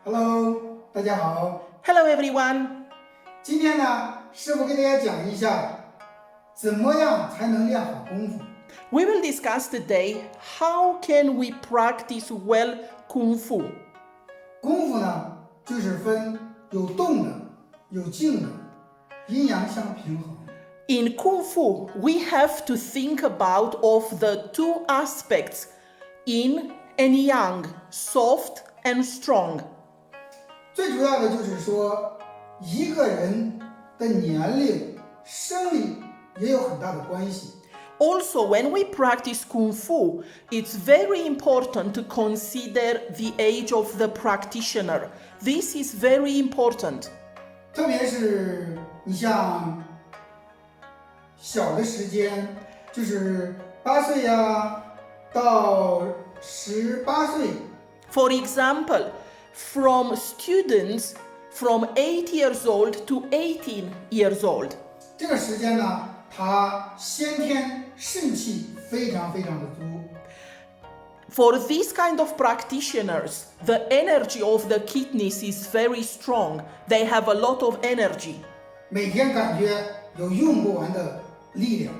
Hello， 大家好。Hello everyone. 今天呢，师傅给大家讲一下，怎么样才能练好功夫。We will discuss today how can we practice well Kung Fu. 功夫呢，就是分有动的，有静的，阴阳相平衡。In Kung Fu, we have to think about of the two aspects, Yin and Yang, soft and strong. 最主要的就是说，一个人的年龄、生理也有很大的关系。Also, when we practice Kung Fu, it's very important to consider the age of the practitioner. This is very important. 特别是你像小的时间，就是8岁呀，到18岁。For example, from students from 8 years old to 18 years old. 这个时间呢，他先天肾气非常的足。For this kind of practitioners, the energy of the kidneys is very strong. They have a lot of energy. 每天感觉有用不完的力量。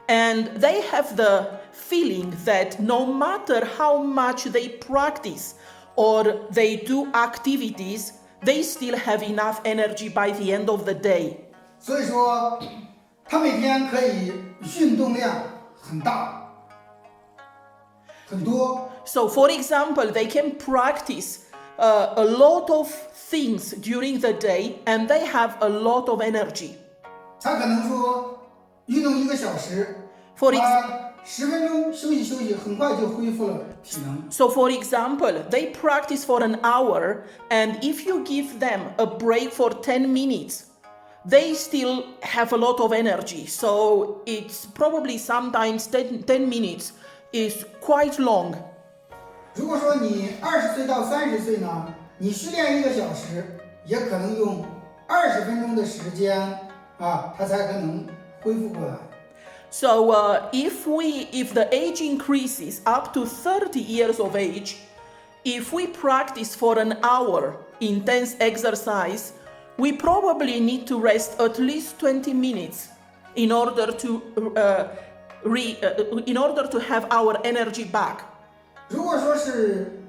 And they have the feeling that no matter how much they practice or they do activities, they still have enough energy by the end of the day. 所以说，他每天可以运动量很大，很多。So, for example, they can practice a lot of things during the day and they have a lot of energy. 他可能说运动1个小时， For 他10分钟休息，很快就恢复了体能。So, for example, they practice for an hour, and if you give them a break for 10 minutes, they still have a lot of energy. So, it's probably sometimes 10 minutes is quite long. 如果说你20岁到30岁呢，你训练1个小时，也可能用20分钟的时间啊，他才可能恢复过来。So, if the age increases up to 30 years of age, if we practice for an hour intense exercise, we probably need to rest at least 20 minutes in order to have our energy back. 如果说是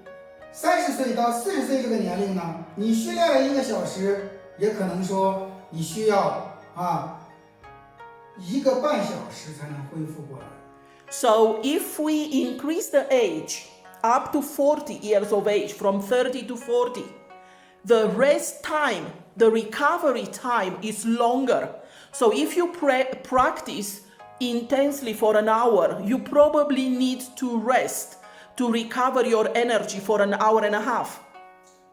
30岁到40岁这个年龄呢，你训练了1个小时，也可能说你需要1个半小时才能恢复过来。So if we increase the age up to 40 years of age, from 30 to 40, the rest time, the recovery time is longer. So if you practice intensely for an hour, you probably need to rest to recover your energy for an hour and a half.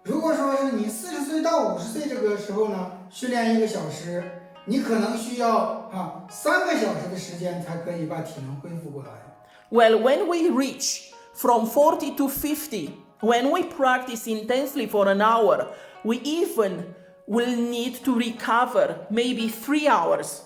如果说是你40岁到50岁这个时候呢，训练1个小时，你可能需要3个小时的时间才可以把体能恢复过来。Well, when we reach from 40 to 50, when we practice intensely for an hour, we even will need to recover maybe 3 hours.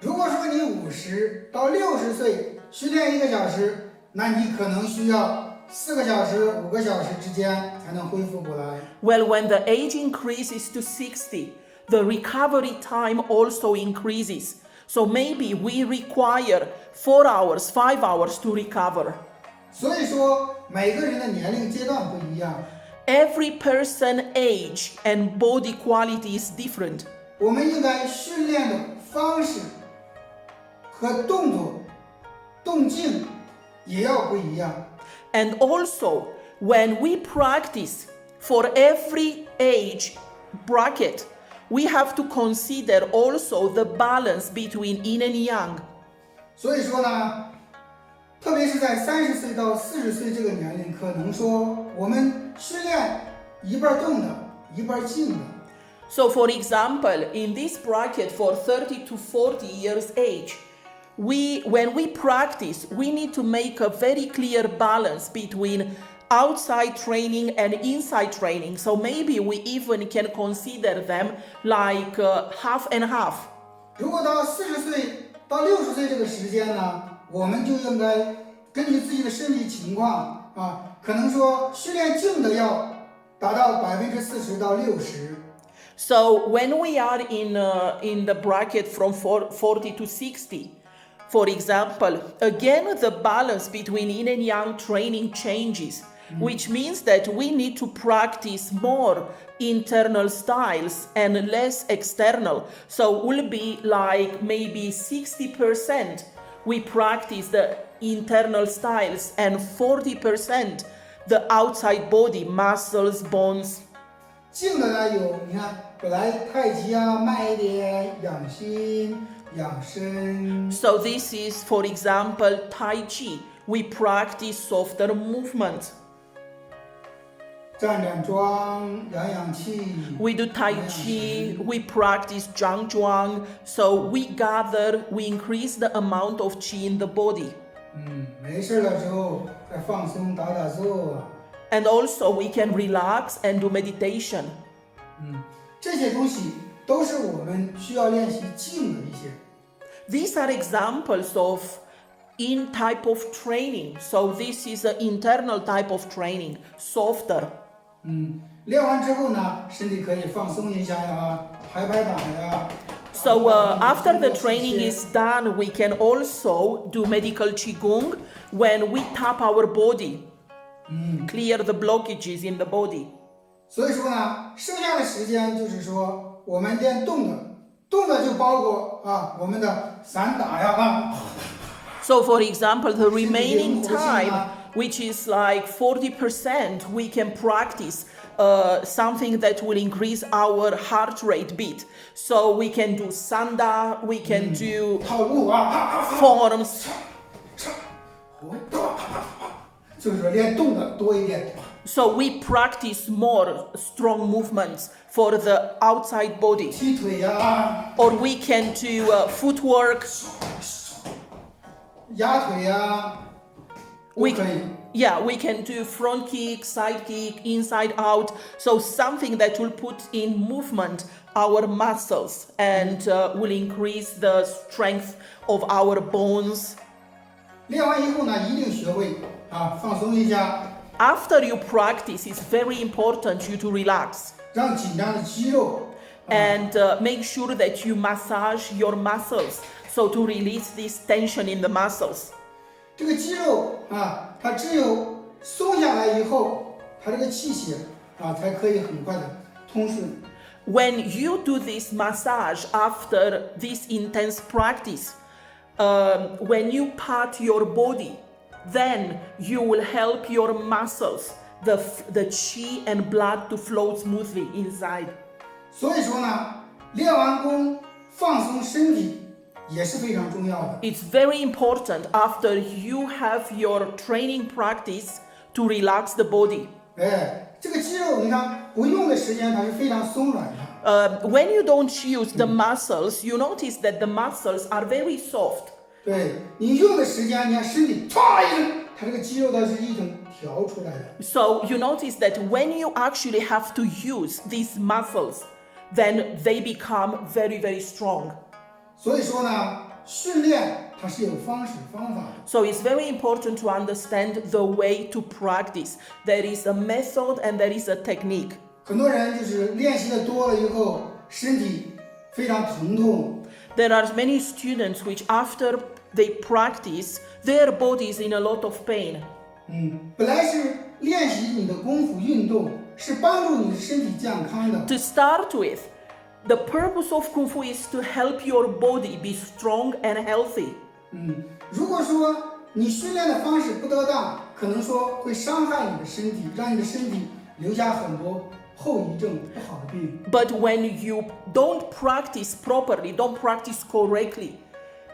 如果说你50到60岁训练1个小时，那你可能需要4个小时、5个小时之间才能恢复过来。Well, when the age increases to 60, the recovery time also increases. So maybe we require 4 hours, 5 hours to recover. 所以说，每个人的年龄阶段不一样。Every person age and body quality is different. 我们应该训练的方式和动作、动静也要不一样。And also, when we practice for every age bracket, we have to consider also the balance between yin and yang. 所以说呢，特别是在30岁到40岁这个年龄，可能说我们训练一半动的，一半静的。So, for example, in this bracket for 30 to 40 years age, when we practice, we need to make a very clear balance between outside training and inside training. So maybe we even can consider them like half and half. 如果到40岁到60岁这个时间呢，我们就应该根据自己的身体情况可能说训练静的要达到40%到60%。So when we are in the bracket from 40 to 60, for example, again the balance between Yin and Yang training changes, which means that we need to practice more internal styles and less external. So will be like maybe 60% we practice the internal styles and 40% the outside body, muscles, bones. 静的呢有，你看本来太极啊，慢一点，养心养身。 So this is, for example, Tai Chi. We practice softer movement. 站站桩，养气。 We do Tai Chi, we practice Zhang Zhuang. So we gather, we increase the amount of Qi in the body. 没事了之后再放松打打坐。 And also we can relax and do meditation. 这些东西都是我们需要练习静的一些。 These are examples of in type of training. So this is an internal type of training, softer. 练完之后呢，身体可以放松一下呀，拍拍打呀。 So after the training is done, we can also do medical Qigong when we tap our body, clear the blockages in the body. 所以说呢，剩下的时间就是说我们练动的，动的就包括我们的散打呀 So for example, the remaining time, which is like 40%, we can practice something that will increase our heart rate beat. So we can do sanda, we can do 套路forms. 就是说练动的多一点。 So we practice more strong movements for the outside body. 踢腿呀， Or we can do footwork. 压腿呀，都可以。 Yeah, we can do front kick, side kick, inside out. So something that will put in movement our muscles and will increase the strength of our bones. 练完以后呢，一定学会放松一下， After you practice, it's very important you to relax 让紧张的肌肉 and make sure that you massage your muscles so to release this tension in the muscles. 这个肌肉它只有松下来以后，它这个气血才可以很快的通顺。 When you do this massage after this intense practice, when you pat your body, then you will help your muscles, the qi and blood to flow smoothly inside. 所以说呢，练完功放松身体也是非常重要的。 It's very important after you have your training practice to relax the body. 这个肌肉你看不用的时间它是非常松软的。 When you don't use the muscles, you notice that the muscles are very soft. 对你用的时间，你看身体唰一声，它这个肌肉它是一种调出来的。 So you notice that when you actually have to use these muscles, then they become very, very strong. 所以说呢，训练它是有方式方法的。 So it's very important to understand the way to practice. There is a method and there is a technique. 很多人就是练习的多了以后，身体非常疼痛。 There are many students which after they practice, their body is in a lot of pain. 本来是练习你的功夫运动，是帮助你的身体健康的。 To start with, the purpose of Kung Fu is to help your body be strong and healthy. 如果说你训练的方式不得当，可能说会伤害你的身体，让你的身体留下很多后遗症、不好的病。 But when you don't practice properly, don't practice correctly,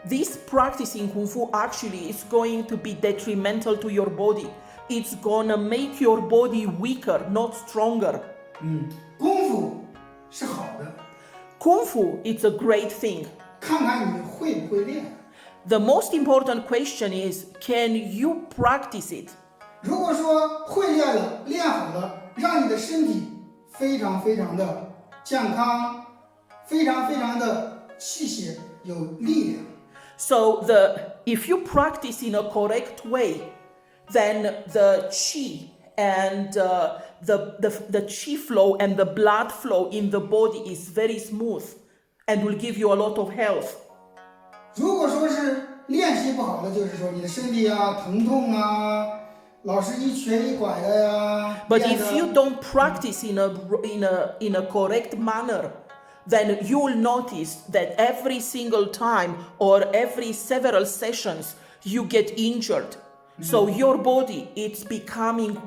this practicing Kung Fu actually is going to be detrimental to your body. It's gonna make your body weaker, not stronger. 功夫是好的， Kung Fu, it's a great thing. 看看你会不会练。 The most important question is, can you practice it? 如果说会练了，练好了，让你的身体非常非常的健康，非常非常的气血有力量。 So if you practice in a correct way, then the qi and the qi flow and the blood flow in the body is very smooth and will give you a lot of health. 如果说是练习不好的，就是说你的身体啊疼痛啊，老是一瘸一拐的呀。 But if you don't practice in a correct manner, then you will notice that every single time or every several sessions you get injured. So your body it's becoming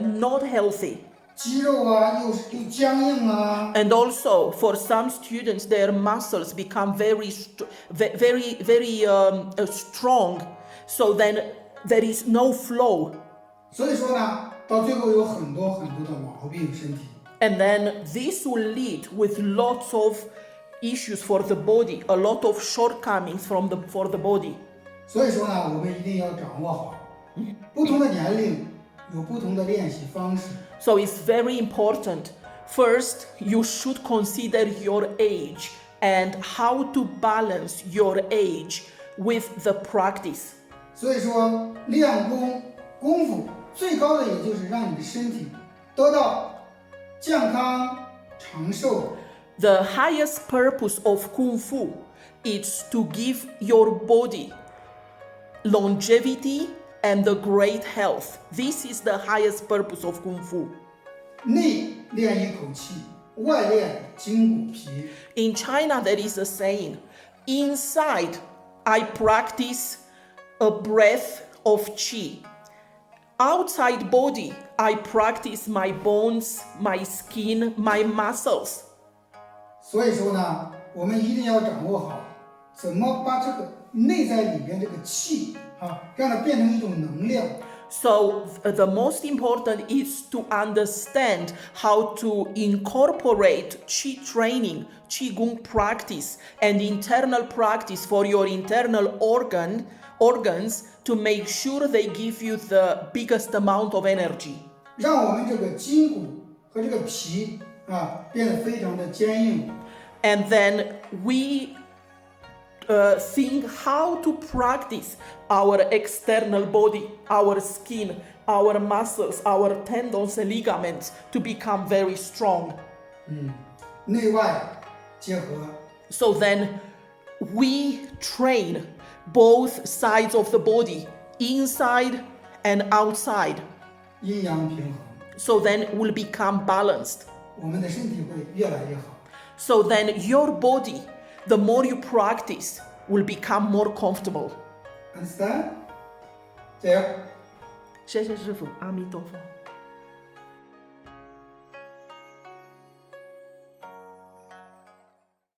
not healthy. 肌肉啊又僵硬啊。 And also for some students their muscles become very strong. So then there is no flow. 所以说呢，到最后有很多很多的毛病，身体。 And then this will lead with lots of issues for the body, a lot of shortcomings for the body. 所以说呢，我们一定要掌握好，不同的年龄有不同的练习方式。 So it's very important. First, you should consider your age and how to balance your age with the practice. 所以说，练功夫最高的也就是让你的身体得到健康长寿。 The highest purpose of Kung Fu is to give your body longevity and the great health. This is the highest purpose of Kung Fu. 内练一口气，外练筋骨皮。 In China, there is a saying, inside I practice a breath of qi. Outside body, I practice my bones, my skin, my muscles. 所以说呢，我们一定要掌握好，怎么把这个内在里边这个气啊，让它变成一种能量。 So the most important is to understand how to incorporate qi training, qigong practice, and internal practice for your internal organs to make sure they give you the biggest amount of energy. 让我们这个筋骨和这个皮啊变得非常的坚硬。 And then we think how to practice our external body, our skin, our muscles, our tendons and ligaments to become very strong. 内外结合。 So then we train both sides of the body, inside and outside. 阴阳平衡， So then we'll become balanced. 我们的身体会越来越好。 So then your body, the more you practice, will become more comfortable. Understand？加油！谢谢师父，阿弥陀佛。